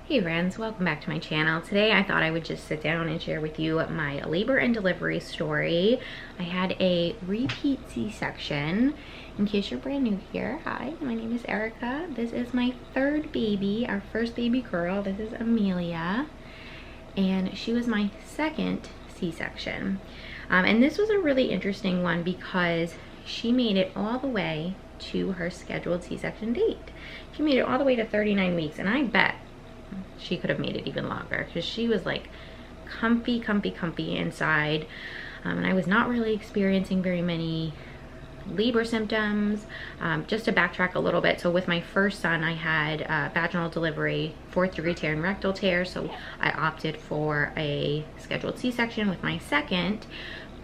Hey friends, welcome back to my channel. Today I thought I would just sit down and share with you my labor and delivery story. I had a repeat C-section. In case you're brand new here, hi, my name is Erica. This is my third baby, our first baby girl. This is Amelia, and she was my second C-section. And this was a really interesting one because she made it all the way to her scheduled C-section date. She made it all the way to 39 weeks, and I bet she could have made it even longer because she was like comfy inside, and I was not really experiencing very many labor symptoms. Just to backtrack a little bit, so with my first son I had vaginal delivery, 4th degree tear and rectal tear, so I opted for a scheduled C-section. With my second,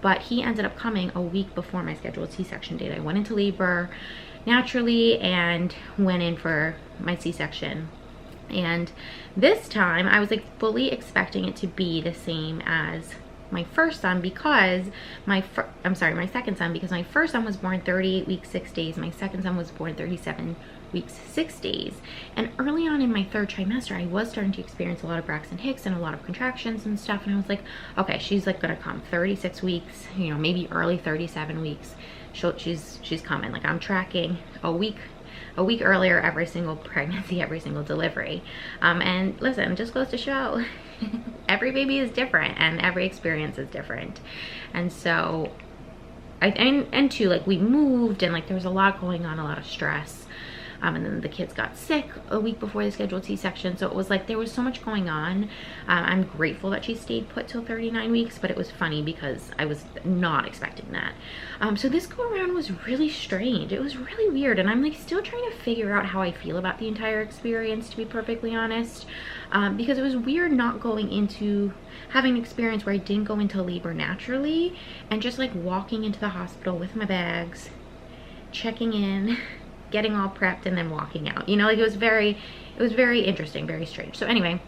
but he ended up coming a week before my scheduled C-section date. I went into labor naturally and went in for my C-section. And this time I was like fully expecting it to be the same as my first son because my second son, because my first son was born 38 weeks 6 days, my second son was born 37 weeks 6 days. And early on in my third trimester I was starting to experience a lot of Braxton Hicks and a lot of contractions and stuff, and I was like, okay, she's like gonna come 36 weeks, you know, maybe early 37 weeks, she's coming. Like I'm tracking a week earlier every single pregnancy, every single delivery. And listen, just goes to show every baby is different and every experience is different. And so and two, like we moved and like there was a lot going on, a lot of stress. And then the kids got sick a week before the scheduled C-section, so it was like there was so much going on. I'm grateful that she stayed put till 39 weeks, but it was funny because I was not expecting that. So this go around was really strange. It was really weird, and I'm like still trying to figure out how I feel about the entire experience, to be perfectly honest, because it was weird not going into having an experience where I didn't go into labor naturally and just like walking into the hospital with my bags, checking in, getting all prepped, and then walking out. You know, like it was very interesting, very strange. So anyway,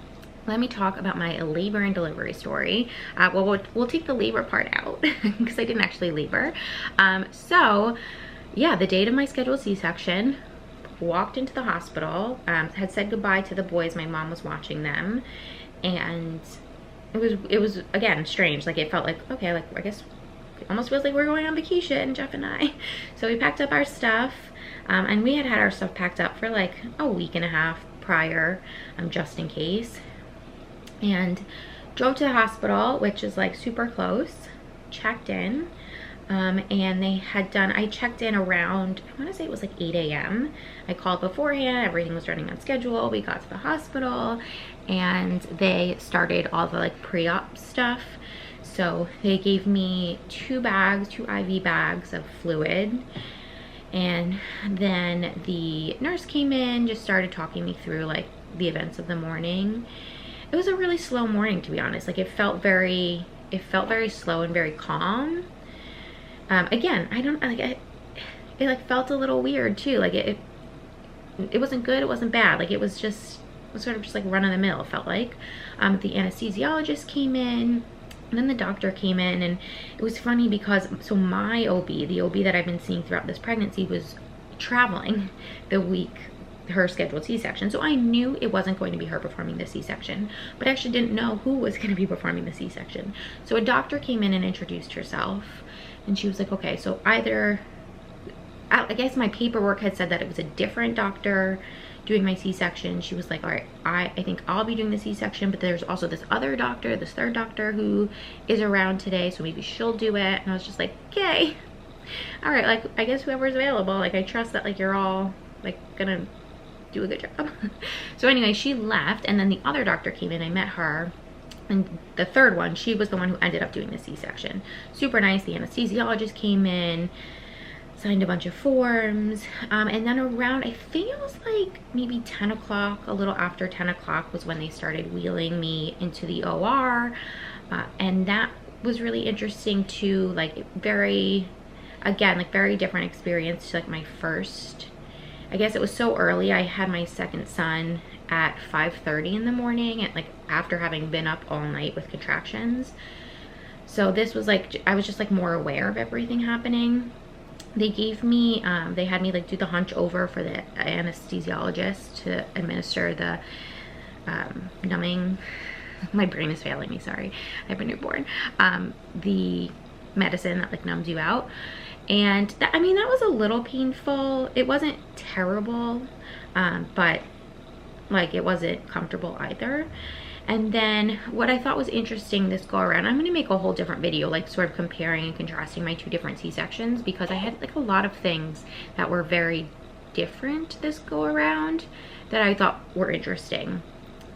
let me talk about my labor and delivery story. Well, we'll take the labor part out because I didn't actually labor. So yeah, the date of my scheduled C-section, walked into the hospital, had said goodbye to the boys. My mom was watching them, and it was again strange. Like it felt like, okay, like I guess it almost feels like we're going on vacation, Jeff and I. So we packed up our stuff. And we had our stuff packed up for like a week and a half prior, just in case, and drove to the hospital, which is like super close, checked in, and they had done, I checked in around, I want to say it was like 8 a.m. I called beforehand, everything was running on schedule. We got to the hospital and they started all the like pre-op stuff. So they gave me two IV bags of fluid. And then the nurse came in, just started talking me through like the events of the morning. It was a really slow morning, to be honest. Like it felt very slow and very calm. Again, I don't like it like felt a little weird too. Like it wasn't good, it wasn't bad. Like it was sort of just like run of the mill, it felt like. The anesthesiologist came in. And then the doctor came in, and it was funny because, so my OB, the OB that I've been seeing throughout this pregnancy, was traveling the week her scheduled C-section. So I knew it wasn't going to be her performing the C-section, but I actually didn't know who was going to be performing the C-section. So a doctor came in and introduced herself, and she was like, okay, so either, I guess my paperwork had said that it was a different doctor doing my C-section. She was like, all right, I think I'll be doing the C-section, but there's also this other doctor, this third doctor who is around today, so maybe she'll do it. And I was just like, okay, all right, like I guess whoever's available, like I trust that like you're all like gonna do a good job. So anyway, she left, and then the other doctor came in. I met her, and the third one, she was the one who ended up doing the C-section. Super nice. The anesthesiologist came in, signed a bunch of forms, and then around, I think it was like maybe 10 o'clock, a little after 10 o'clock was when they started wheeling me into the OR, and that was really interesting too. Like very different experience to like my first. I guess it was so early. I had my second son at 5:30 in the morning, and like after having been up all night with contractions. So this was like, I was just like more aware of everything happening. They gave me, they had me like do the hunch over for the anesthesiologist to administer the numbing, my brain is failing me, sorry, I have a newborn, the medicine that like numbs you out. And that, I mean, that was a little painful. It wasn't terrible, but like it wasn't comfortable either. And then what I thought was interesting this go around, I'm going to make a whole different video, like sort of comparing and contrasting my two different C-sections, because I had like a lot of things that were very different this go around that I thought were interesting.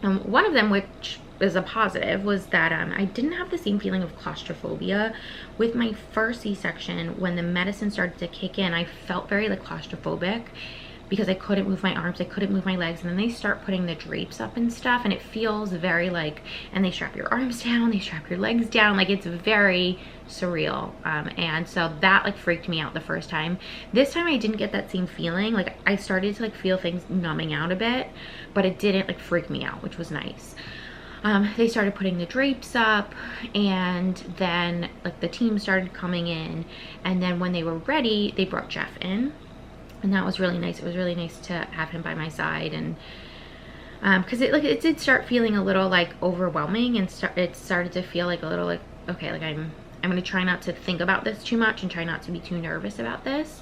One of them, which is a positive, was that I didn't have the same feeling of claustrophobia with my first C-section. When the medicine started to kick in, I felt very like claustrophobic because I couldn't move my arms, I couldn't move my legs, and then they start putting the drapes up and stuff, and it feels very like, and they strap your arms down, they strap your legs down, like it's very surreal. And so that like freaked me out the first time. This time I didn't get that same feeling. Like I started to like feel things numbing out a bit, but it didn't like freak me out, which was nice. They started putting the drapes up, and then like the team started coming in, and then when they were ready, they brought Jeff in, and that was really nice. It was really nice to have him by my side, and because it did start feeling a little like overwhelming, and it started to feel like a little like, okay, like I'm gonna try not to think about this too much and try not to be too nervous about this.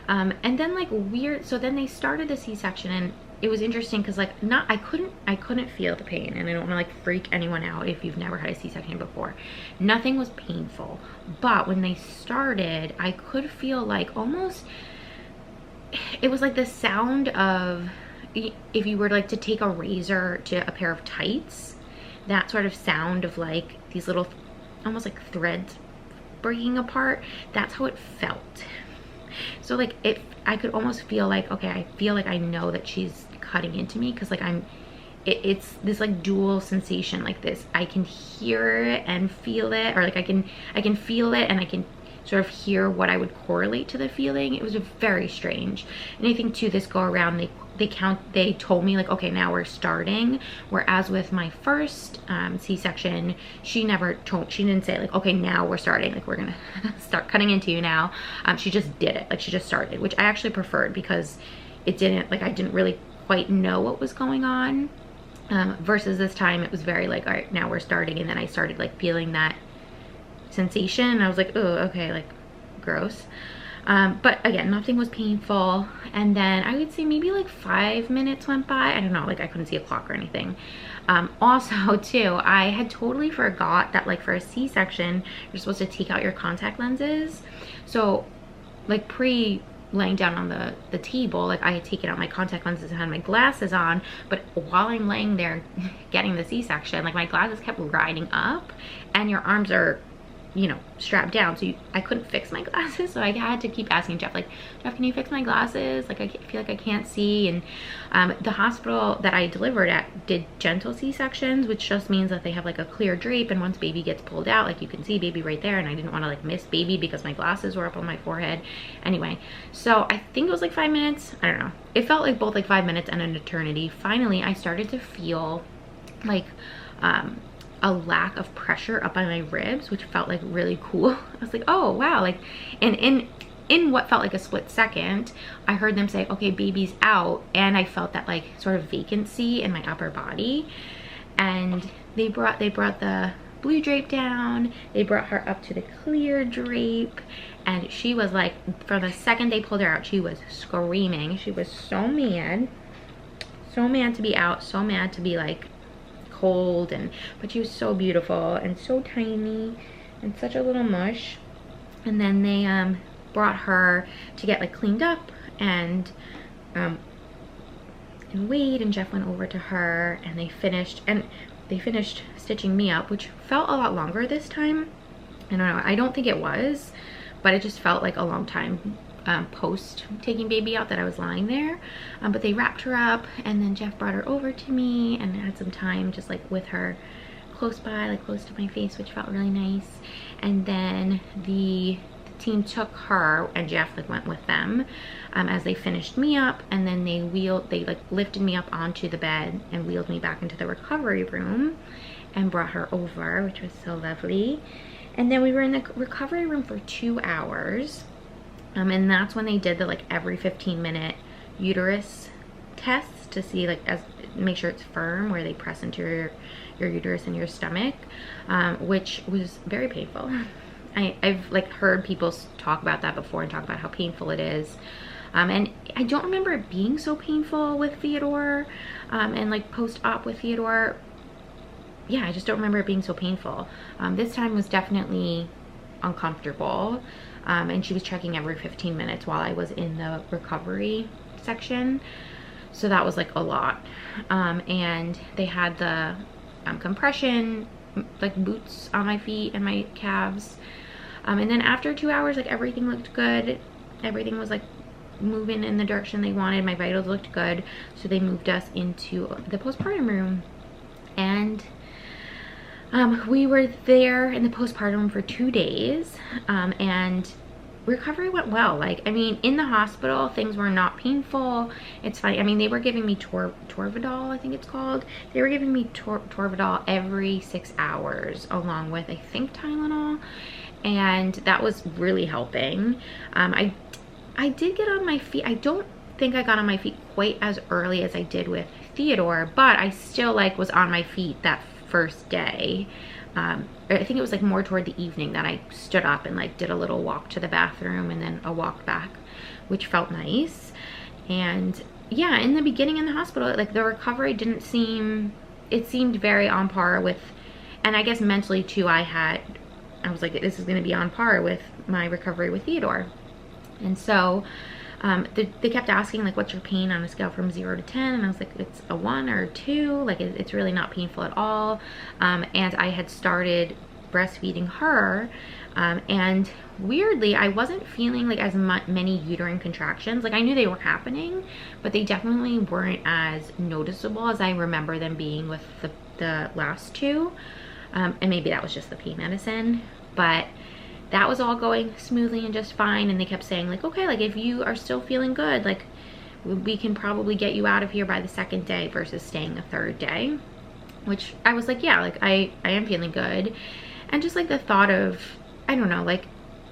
And then like weird, so then they started the C-section, and it was interesting because like I couldn't feel the pain, and I don't want to like freak anyone out if you've never had a C-section before. Nothing was painful, but when they started, I could feel like almost, it was like the sound of if you were like to take a razor to a pair of tights, that sort of sound of like these little almost like threads breaking apart. That's how it felt. So like I could almost feel like, okay, I feel like I know that she's cutting into me, because like it's this like dual sensation, like this, I can hear it and feel it, or like I can feel it and I can sort of hear what I would correlate to the feeling. It was very strange. And I think too, this go around, they told me like, okay, now we're starting, whereas with my first C-section, she didn't say like, okay, now we're starting, like we're gonna start cutting into you now. She just did it, like she just started, which I actually preferred, because it didn't, like I didn't really quite know what was going on, versus this time it was very like, all right, now we're starting. And then I started like feeling that sensation, and I was like, oh, okay, like gross. But again, nothing was painful. And then I would say maybe like 5 minutes went by. I don't know, like I couldn't see a clock or anything. Also too, I had totally forgot that like for a C-section, you're supposed to take out your contact lenses. So like laying down on the table, like I had taken out my contact lenses and had my glasses on, but while I'm laying there getting the C-section, like my glasses kept riding up, and your arms are, you know, strapped down, so I couldn't fix my glasses. So I had to keep asking Jeff, like, Jeff, can you fix my glasses? Like I feel like I can't see. And the hospital that I delivered at did gentle C-sections, which just means that they have like a clear drape, and once baby gets pulled out, like you can see baby right there, and I didn't want to like miss baby because my glasses were up on my forehead. Anyway, so I think it was like 5 minutes, I don't know, it felt like both like 5 minutes and an eternity. Finally I started to feel like a lack of pressure up on my ribs, which felt like really cool. I was like, oh wow, like, and in what felt like a split second, I heard them say, okay, baby's out, and I felt that like sort of vacancy in my upper body. And they brought the blue drape down, they brought her up to the clear drape, and she was like, from the second they pulled her out, she was screaming. She was so mad to be out, so mad to be like cold, but she was so beautiful and so tiny and such a little mush. And then they brought her to get like cleaned up, and Wade and Jeff went over to her, and they finished stitching me up, which felt a lot longer this time. I don't know, I don't think it was, but it just felt like a long time post taking baby out that I was lying there. But they wrapped her up, and then Jeff brought her over to me and had some time just like with her close by, like close to my face, which felt really nice. And then the team took her, and Jeff like went with them as they finished me up, and then they like lifted me up onto the bed and wheeled me back into the recovery room and brought her over, which was so lovely. And then we were in the recovery room for 2 hours. And that's when they did the like every 15-minute uterus test. to see like make sure it's firm, where they press into your uterus and your stomach, which was very painful. I've like heard people talk about that before and talk about how painful it is. And I don't remember it being so painful with Theodore, and like post-op with Theodore. Yeah, I just don't remember it being so painful. This time was definitely uncomfortable. And she was checking every 15 minutes while I was in the recovery section. So that was like a lot. And they had the compression like boots on my feet and my calves. And then after 2 hours, like everything looked good. Everything was like moving in the direction they wanted. My vitals looked good. So they moved us into the postpartum room. And we were there in the postpartum for 2 days, and recovery went well. Like, I mean, in the hospital, things were not painful. It's fine. I mean, they were giving me Torvidal, I think it's called. They were giving me Torvidal every 6 hours, along with, I think, Tylenol, and that was really helping. I did get on my feet. I don't think I got on my feet quite as early as I did with Theodore, but I still like was on my feet that first day. I think it was like more toward the evening that I stood up and like did a little walk to the bathroom and then a walk back, which felt nice. And yeah, in the beginning in the hospital, like the recovery didn't seem, it seemed very on par with, and I guess mentally too, I was like, this is going to be on par with my recovery with Theodore. And so they kept asking like, what's your pain on a scale from 0 to 10? And I was like, it's a 1 or a 2. Like it's really not painful at all. And I had started breastfeeding her. And weirdly, I wasn't feeling like as many uterine contractions. Like I knew they were happening, but they definitely weren't as noticeable as I remember them being with the last 2. And maybe that was just the pain medicine, but that was all going smoothly and just fine. And they kept saying like, okay, like if you are still feeling good, like we can probably get you out of here by the 2nd day versus staying a 3rd day, which I was like, yeah, like I am feeling good. And just like the thought of, I don't know, like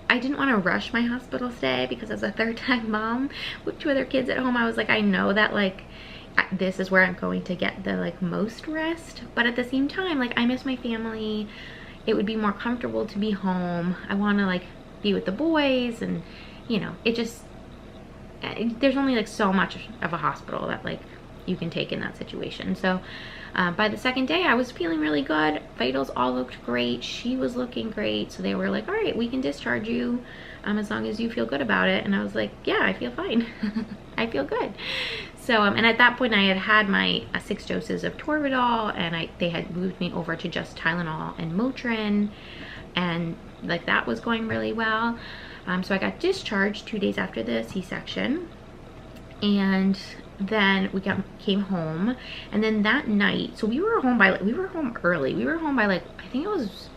I didn't want to rush my hospital stay because as a 3rd-time mom with 2 other kids at home, I was like, I know that like this is where I'm going to get the like most rest, but at the same time, like I miss my family. It would be more comfortable to be home. I want to like be with the boys, and you know, it just, there's only like so much of a hospital that like you can take in that situation. So by the 2nd day, I was feeling really good. Vitals all looked great. She was looking great. So they were like, all right, we can discharge you as long as you feel good about it. And I was like, yeah, I feel fine. I feel good. So, and at that point I had had my 6 doses of Torvidal, and they had moved me over to just Tylenol and Motrin, and like that was going really well. So I got discharged 2 days after the C-section, and then we came home, and then that night, so we were home early. We were home by like, I think it was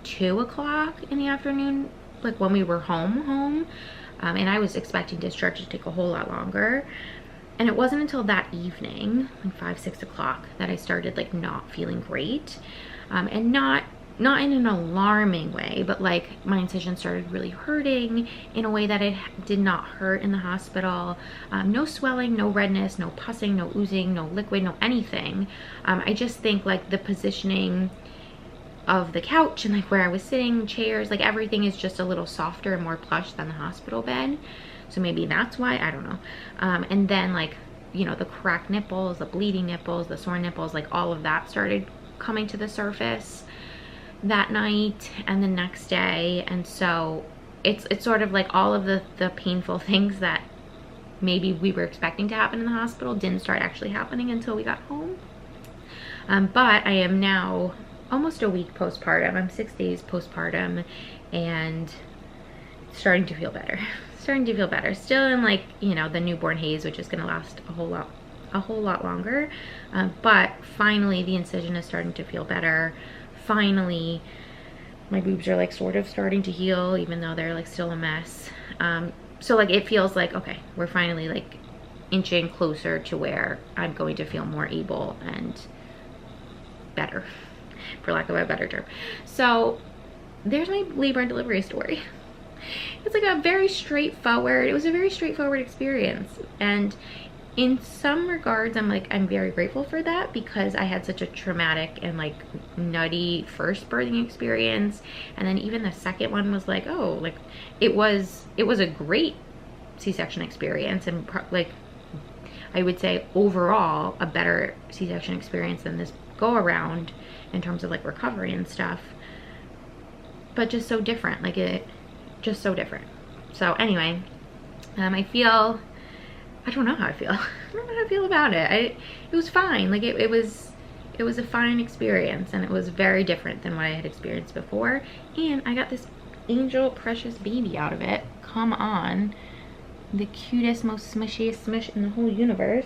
2 o'clock in the afternoon, like when we were home. And I was expecting discharge to take a whole lot longer. And it wasn't until that evening, like 5, 6 o'clock, that I started like not feeling great. And not in an alarming way, but like my incision started really hurting in a way that it did not hurt in the hospital. No swelling, no redness, no pussing, no oozing, no liquid, no anything. I just think like the positioning of the couch and like where I was sitting, chairs, like everything is just a little softer and more plush than the hospital bed. So maybe that's why, I don't know. And then like, you know, the cracked nipples, the bleeding nipples, the sore nipples, like all of that started coming to the surface that night and the next day. And so it's sort of like all of the painful things that maybe we were expecting to happen in the hospital didn't start actually happening until we got home. But I am now almost a week postpartum. I'm 6 days postpartum and starting to feel better. Still in like, you know, the newborn haze, which is going to last a whole lot longer. But finally the incision is starting to feel better. Finally my boobs are like sort of starting to heal, even though they're like still a mess. So like it feels like, okay, we're finally like inching closer to where I'm going to feel more able and better, for lack of a better term. So there's my labor and delivery story. It's like a very straightforward, it was a very straightforward experience. And in some regards, I'm very grateful for that, because I had such a traumatic and like nutty first birthing experience, and then even the second one was like, oh, like it was a great C-section experience, and like I would say overall a better C-section experience than this go around in terms of like recovery and stuff, but just so different, like it just so different. So anyway, I don't know how I feel. I don't know how I feel about it. It was fine. Like it was a fine experience, and it was very different than what I had experienced before. And I got this angel precious baby out of it. Come on. The cutest, most smushiest smush in the whole universe.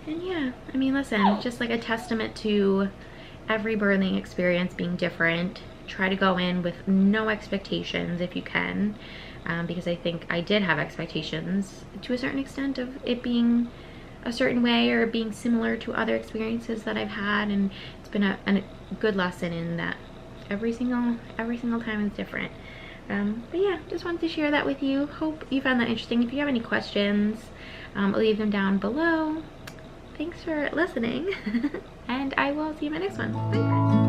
And yeah, I mean, listen, just like a testament to every birthing experience being different. Try to go in with no expectations if you can. Because I think I did have expectations to a certain extent of it being a certain way or being similar to other experiences that I've had, and it's been a good lesson in that every single time is different. But yeah, just wanted to share that with you. Hope you found that interesting. If you have any questions, leave them down below. Thanks for listening, and I will see you in my next one. Bye.